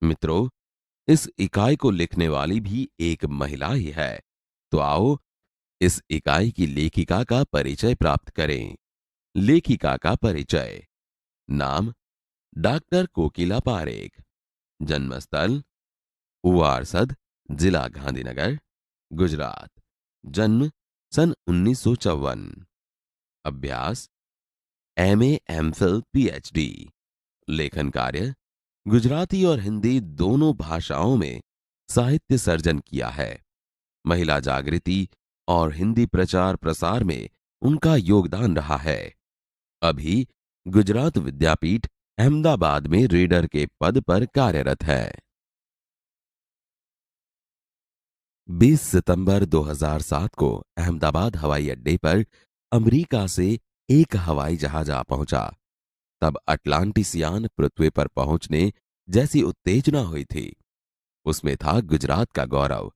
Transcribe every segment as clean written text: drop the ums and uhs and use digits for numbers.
मित्रों, इस इकाई को लिखने वाली भी एक महिला ही है। तो आओ इस इकाई की लेखिका का परिचय प्राप्त करें। लेखिका का परिचय। नाम डॉक्टर कोकिला पारेख। जन्मस्थल उवारसद, जिला गांधीनगर, गुजरात। जन्म सन 1954। अभ्यास एमए, एमफिल, पीएचडी। लेखन कार्य गुजराती और हिंदी दोनों भाषाओं में साहित्य सर्जन किया है। महिला जागृति और हिंदी प्रचार प्रसार में उनका योगदान रहा है। अभी गुजरात विद्यापीठ अहमदाबाद में रीडर के पद पर कार्यरत है। 20 सितंबर 2007 को अहमदाबाद हवाई अड्डे पर अमेरिका से एक हवाई जहाज आ पहुंचा। तब अटलांटिसियान पृथ्वी पर पहुंचने जैसी उत्तेजना हुई थी। उसमें था गुजरात का गौरव,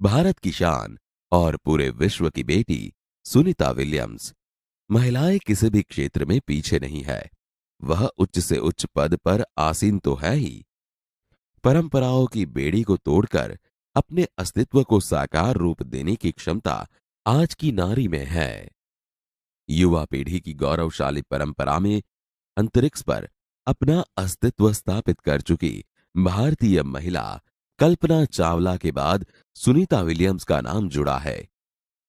भारत की शान और पूरे विश्व की बेटी सुनीता विलियम्स। महिलाएं किसी भी क्षेत्र में पीछे नहीं है। वह उच्च से उच्च पद पर आसीन तो है ही, परंपराओं की बेड़ी को तोड़कर अपने अस्तित्व को साकार रूप देने की क्षमता आज की नारी में है। युवा पीढ़ी की गौरवशाली परंपरा में अंतरिक्ष पर अपना अस्तित्व स्थापित कर चुकी भारतीय महिला कल्पना चावला के बाद सुनीता विलियम्स का नाम जुड़ा है।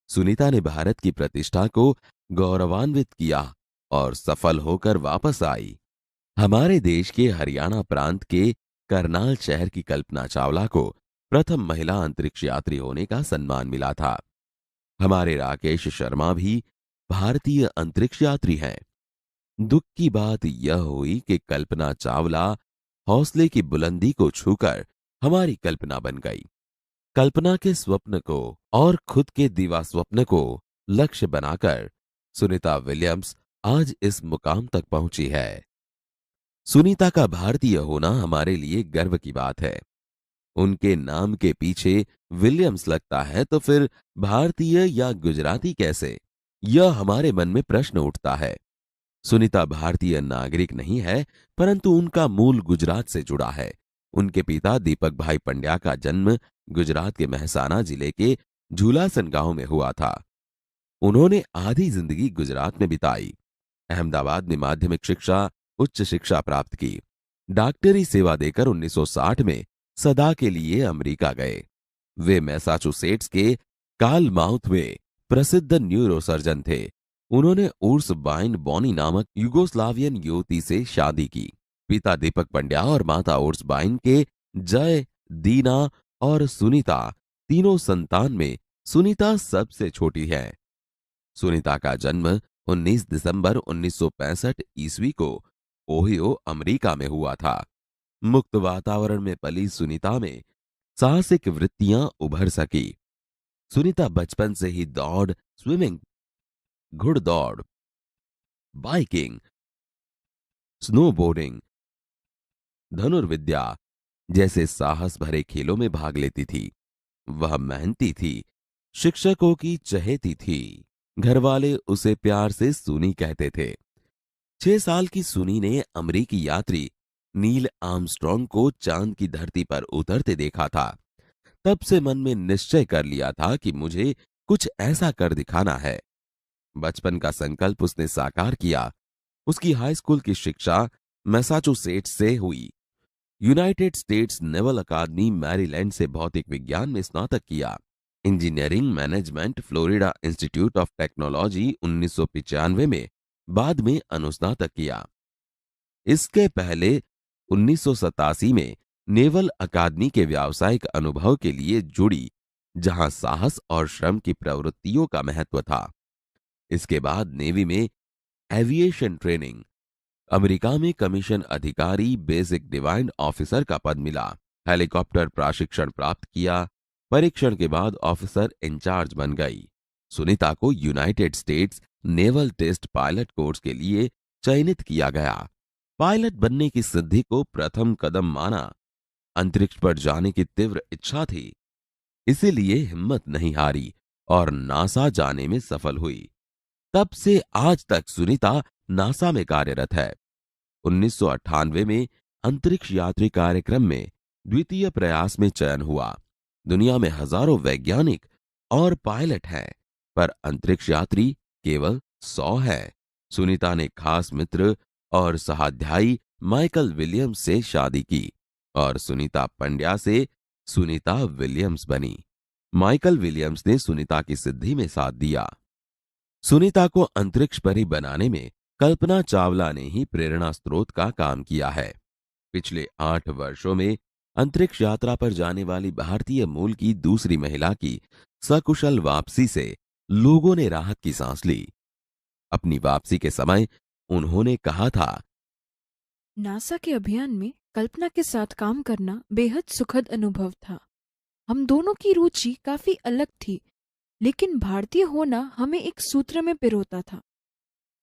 सुनीता ने भारत की प्रतिष्ठा को गौरवान्वित किया और सफल होकर वापस आई। हमारे देश के हरियाणा प्रांत के करनाल शहर की कल्पना चावला को प्रथम महिला अंतरिक्ष यात्री होने का सम्मान मिला था। हमारे राकेश शर्मा भी भारतीय अंतरिक्ष यात्री हैं। दुख की बात यह हुई कि कल्पना चावला हौसले की बुलंदी को छूकर हमारी कल्पना बन गई। कल्पना के स्वप्न को और खुद के दीवा स्वप्न को लक्ष्य बनाकर सुनीता विलियम्स आज इस मुकाम तक पहुंची है। सुनीता का भारतीय होना हमारे लिए गर्व की बात है। उनके नाम के पीछे विलियम्स लगता है तो फिर भारतीय या गुजराती कैसे? यह हमारे मन में प्रश्न उठता है। सुनीता भारतीय नागरिक नहीं है, परंतु उनका मूल गुजरात से जुड़ा है। उनके पिता दीपक भाई पंड्या का जन्म गुजरात के महसाना जिले के झूलासन गांव में हुआ था। उन्होंने आधी जिंदगी गुजरात में बिताई। अहमदाबाद में माध्यमिक शिक्षा, उच्च शिक्षा प्राप्त की। डॉक्टरी सेवा देकर 1960 में सदा के लिए अमेरिका गए। वे मैसाचुसेट्स के कार्लमाउथ में प्रसिद्ध न्यूरोसर्जन थे। उन्होंने उर्स बाइन बॉनी नामक युगोस्लावियन युवती से शादी की। पिता दीपक पंड्या और माता उर्स बाइन के जय, दीना और सुनीता तीनों संतान में सुनीता सबसे छोटी है। सुनीता का जन्म 19 दिसंबर 1965 ईस्वी को ओहियो, अमेरिका में हुआ था। मुक्त वातावरण में पली सुनीता में साहसिक वृत्तियां उभर सकी। सुनीता बचपन से ही दौड़, स्विमिंग, घुड़दौड़, बाइकिंग, स्नोबोर्डिंग, धनुर्विद्या जैसे साहस भरे खेलों में भाग लेती थी। वह मेहनती थी, शिक्षकों की चहेती थी। घरवाले उसे प्यार से सुनी कहते थे। 6 साल की सुनी ने अमेरिकी यात्री नील आर्मस्ट्रॉन्ग को चांद की धरती पर उतरते देखा था। तब से मन में निश्चय कर लिया था कि मुझे कुछ ऐसा कर दिखाना है। बचपन का संकल्प उसने साकार किया। उसकी हाई स्कूल की शिक्षा मैसाचुसेट्स से हुई। यूनाइटेड स्टेट्स नेवल अकादमी मैरीलैंड से भौतिक विज्ञान में स्नातक किया। Engineering management Florida institute of technology 1995 में बाद में अनुस्नातक किया। इसके पहले 1987 में नेवल अकादमी के व्यावसायिक अनुभव के लिए जुड़ी, जहां साहस और श्रम की प्रवृत्तियों का महत्व था। इसके बाद नेवी में एविएशन ट्रेनिंग, अमेरिका में कमीशन अधिकारी बेसिक डिवाइन ऑफिसर का पद मिला। हेलीकॉप्टर प्रशिक्षण प्राप्त किया। परीक्षण के बाद ऑफिसर इंचार्ज बन गई। सुनीता को United States naval test pilot course के लिए चयनित किया गया। पायलट बनने की सिद्धि को प्रथम कदम माना। अंतरिक्ष पर जाने की तीव्र इच्छा थी, इसीलिए हिम्मत नहीं हारी और नासा जाने में सफल हुई। तब से आज तक सुनीता नासा में कार्यरत है। 1998 में अंतरिक्ष यात्री कार्यक्रम में द्वितीय प्रयास में चयन हुआ। दुनिया में हजारों वैज्ञानिक और पायलट हैं, पर अंतरिक्ष यात्री केवल 100 है। सुनीता ने खास मित्र और सहाध्यायी माइकल विलियम्स से शादी की और सुनीता पंड्या से सुनीता विलियम्स बनी। माइकल विलियम्स ने सुनीता की सिद्धि में साथ दिया। सुनीता को अंतरिक्ष परी बनाने में कल्पना चावला ने ही प्रेरणा स्रोत का काम किया है। पिछले 8 वर्षों में अंतरिक्ष यात्रा पर जाने वाली भारतीय मूल की दूसरी महिला की सकुशल वापसी से लोगों ने राहत की सांस ली। अपनी वापसी के समय उन्होंने कहा था, नासा के अभियान में कल्पना के साथ काम करना बेहद सुखद अनुभव था। हम दोनों की रुचि काफी अलग थी, लेकिन भारतीय होना हमें एक सूत्र में पिरोता था।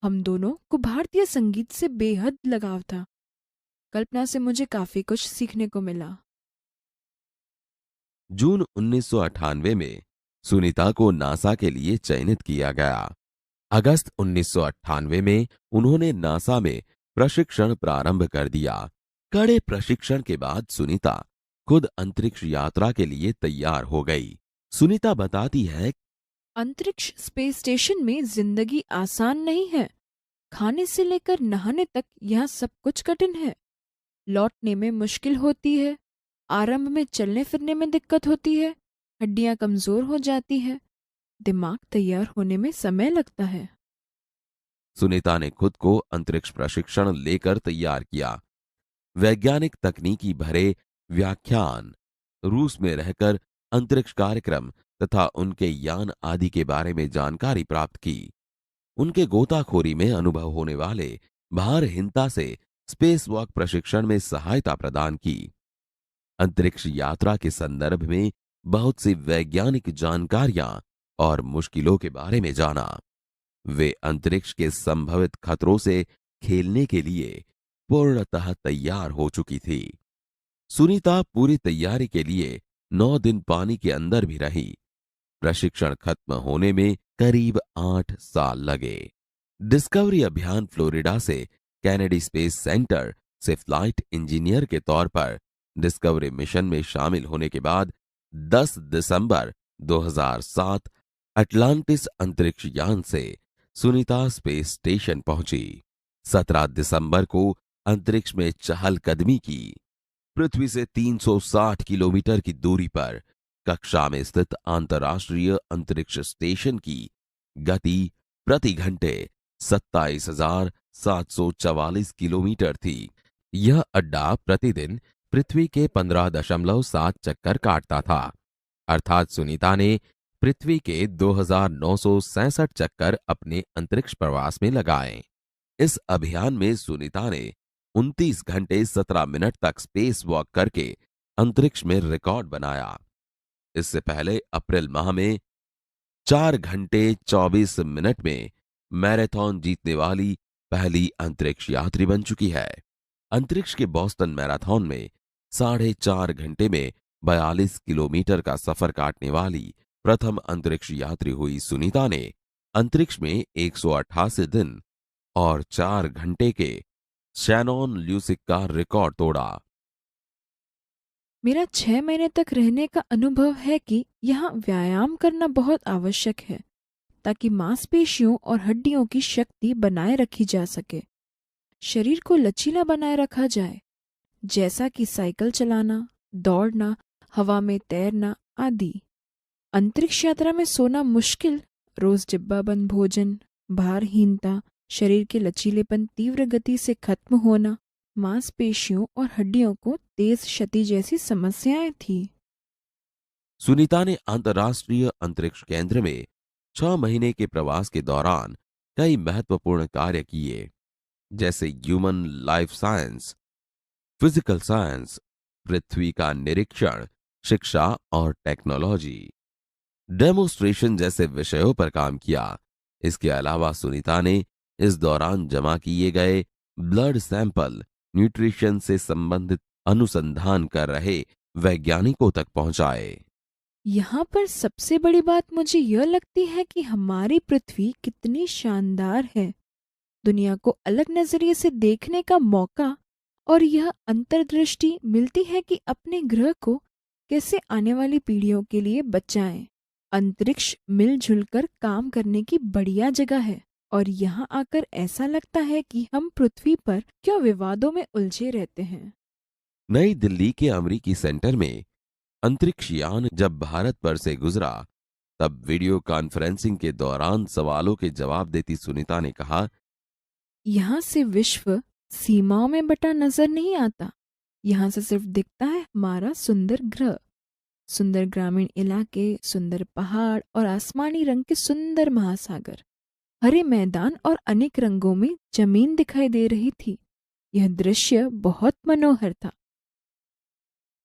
हम दोनों को भारतीय संगीत से बेहद लगाव था। कल्पना से मुझे काफी कुछ सीखने को मिला। जून 1998 में सुनीता को नासा के लिए चयनित किया गया। अगस्त 1998 में उन्होंने नासा में प्रशिक्षण प्रारंभ कर दिया। कड़े प्रशिक्षण के बाद सुनीता खुद अंतरिक्ष यात्रा के लिए तैयार हो गई। सुनीता बताती है, अंतरिक्ष स्पेस स्टेशन में जिंदगी आसान नहीं है। खाने से लेकर नहाने तक यहाँ सब कुछ कठिन है। लौटने में मुश्किल होती है। आरंभ में चलने फिरने में दिक्कत होती है। हड्डियां कमजोर हो जाती है। दिमाग तैयार होने में समय लगता है। सुनीता ने खुद को अंतरिक्ष प्रशिक्षण लेकर तैयार किया। वैज्ञानिक तकनीकी भरे व्याख्यान, रूस में रहकर अंतरिक्ष कार्यक्रम तथा उनके यान आदि के बारे में जानकारी प्राप्त की। उनके गोताखोरी में अनुभव होने वाले भारहीनता से स्पेस वॉक प्रशिक्षण में सहायता प्रदान की। अंतरिक्ष यात्रा के संदर्भ में बहुत सी वैज्ञानिक जानकारियां और मुश्किलों के बारे में जाना। वे अंतरिक्ष के संभवित खतरों से खेलने के लिए पूर्णतः तैयार हो चुकी थी। सुनीता पूरी तैयारी के लिए 9 दिन पानी के अंदर भी रही। प्रशिक्षण खत्म होने में करीब 8 साल लगे। डिस्कवरी अभियान फ्लोरिडा से कैनेडी स्पेस सेंटर से फ्लाइट इंजीनियर के तौर पर डिस्कवरी मिशन में शामिल होने के बाद 10 दिसंबर 2007 अटलांटिस अंतरिक्ष यान से सुनीता स्पेस स्टेशन पहुंची। 17 दिसंबर को अंतरिक्ष में चहलकदमी की। पृथ्वी से 360 किलोमीटर की दूरी पर कक्षा में स्थित अंतर्राष्ट्रीय अंतरिक्ष स्टेशन की गति प्रति घंटे 27,744 किलोमीटर थी। यह अड्डा प्रतिदिन पृथ्वी के 15.7 चक्कर काटता था, अर्थात सुनीता ने पृथ्वी के 2,967 चक्कर अपने अंतरिक्ष प्रवास में लगाए। इस अभियान में सुनीता ने 29 घंटे 17 मिनट तक स्पेस वॉक करके अंतरिक्ष में रिकॉर्ड बनाया। इससे पहले अप्रैल माह में 4 घंटे 24 मिनट में मैराथन जीतने वाली पहली अंतरिक्ष यात्री बन चुकी है। अंतरिक्ष के बोस्टन मैराथन में 4.5 घंटे में 42 किलोमीटर का सफर काटने वाली प्रथम अंतरिक्ष यात्री हुई सुनीता ने अंतरिक्ष में 188 दिन और 4 घंटे के शैनॉन ल्यूसिक का रिकॉर्ड तोड़ा। मेरा 6 महीने तक रहने का अनुभव है कि यहाँ व्यायाम करना बहुत आवश्यक है ताकि मांसपेशियों और हड्डियों की शक्ति बनाए रखी जा सके। शरीर को लचीला बनाए रखा जाए, जैसा कि साइकिल चलाना, दौड़ना, हवा में तैरना आदि। अंतरिक्ष यात्रा में सोना मुश्किल, रोज डिब्बाबंद भोजन, भारहीनता, शरीर के लचीलेपन तीव्र गति से खत्म होना, मांसपेशियों और हड्डियों को तेज क्षति जैसी समस्याएं थी। सुनीता ने अंतर्राष्ट्रीय अंतरिक्ष केंद्र में 6 महीने के प्रवास के दौरान कई महत्वपूर्ण कार्य किए, जैसे human life science, physical science, पृथ्वी का निरीक्षण, शिक्षा और टेक्नोलॉजी, डेमोन्स्ट्रेशन जैसे विषयों पर काम किया। इसके अलावा सुनीता ने इस दौरान जमा किए गए ब्लड सैंपल न्यूट्रिशन से संबंधित अनुसंधान कर रहे वैज्ञानिकों तक पहुंचाए। यहाँ पर सबसे बड़ी बात मुझे यह लगती है कि हमारी पृथ्वी कितनी शानदार है। दुनिया को अलग नजरिए से देखने का मौका और यह अंतर्दृष्टि मिलती है कि अपने ग्रह को कैसे आने वाली पीढ़ियों के लिए बचाएं। अंतरिक्ष मिलजुल कर काम करने की बढ़िया जगह है और यहाँ आकर ऐसा लगता है कि हम पृथ्वी पर क्यों विवादों में उलझे रहते हैं। नई दिल्ली के अमरीकी सेंटर में अंतरिक्ष यान जब भारत पर से गुजरा, तब वीडियो कॉन्फ्रेंसिंग के दौरान सवालों के जवाब देती सुनीता ने कहा, यहाँ से विश्व सीमाओं में बटा नजर नहीं आता। यहाँ से सिर्फ दिखता है हमारा सुंदर ग्रह, सुंदर ग्रामीण इलाके, सुंदर पहाड़ और आसमानी रंग के सुंदर महासागर, हरे मैदान और अनेक रंगों में जमीन दिखाई दे रही थी। यह दृश्य बहुत मनोहर था।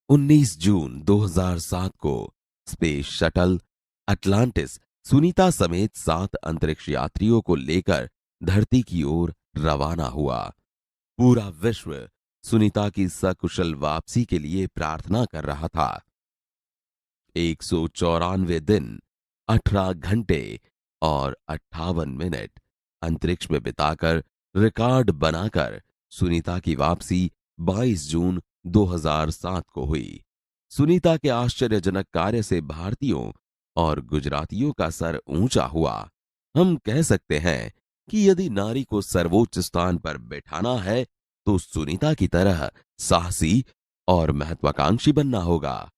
19 जून 2007 को स्पेस शटल अटलांटिस सुनीता समेत 7 अंतरिक्ष यात्रियों को लेकर धरती की ओर रवाना हुआ। पूरा विश्व सुनीता की सकुशल वापसी के लिए प्रार्थना कर रहा था। 194 दिन, 18 घंटे और 58 मिनट अंतरिक्ष में बिताकर रिकॉर्ड बनाकर सुनीता की वापसी 22 जून 2007 को हुई। सुनीता के आश्चर्यजनक कार्य से भारतीयों और गुजरातियों का सर ऊंचा हुआ। हम कह सकते हैं कि यदि नारी को सर्वोच्च स्थान पर बैठाना है तो सुनीता की तरह साहसी और महत्वाकांक्षी बनना होगा।